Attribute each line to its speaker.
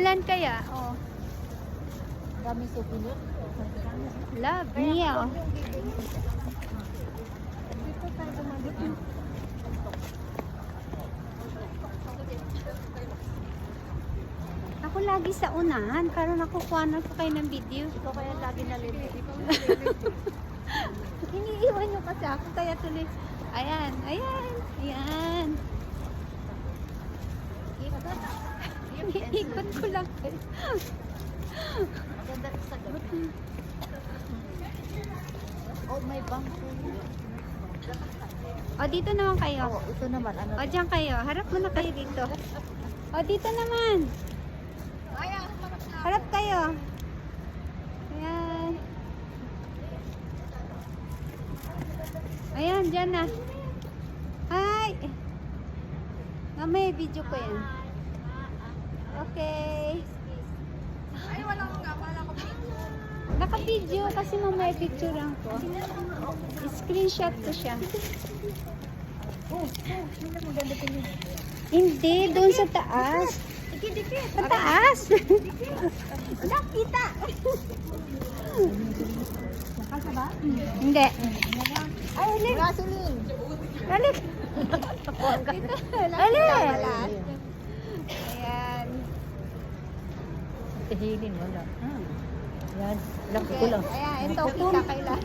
Speaker 1: Ilan kaya? Oh.
Speaker 2: Dami souvenir.
Speaker 1: Love meal.
Speaker 2: Dito tayo dumadaan.
Speaker 1: Ako lagi sa unahan. Karon ako kuha na ko kayo ng video.
Speaker 2: Ikaw kaya lagi nalilito.
Speaker 1: Iniiwan nyo kasi ako. Kaya tuloy. Ayan. Ayan. Ayan. Ikot ko lang kayo.
Speaker 2: Maganda rin sa gabi. Oh, may bangko.
Speaker 1: O, dito naman kayo.
Speaker 2: Oh, ito naman. Ano?
Speaker 1: O, dyan kayo. Harap muna kayo dito. O, dito naman. Harap kayo. Ayan. Ayan, dyan na. Hi. Mamaya video ko yan. Okay.
Speaker 2: Ay, wala ko
Speaker 1: Naka-video kasi mamaya picturean ko. Screenshot ko siya.
Speaker 2: Oh, hindi na maganda tingin.
Speaker 1: Hindi, doon sa taas.
Speaker 2: Dikit.
Speaker 1: Sa taas.
Speaker 2: Nakita. Nakasa ba?
Speaker 1: Hindi.
Speaker 2: Ay, ulit. Gasoline.
Speaker 1: Balik. Balik. Ayan.
Speaker 2: Tihilin, wala. Yan. Laki ko lang.
Speaker 1: Ayan, ito kita kailan.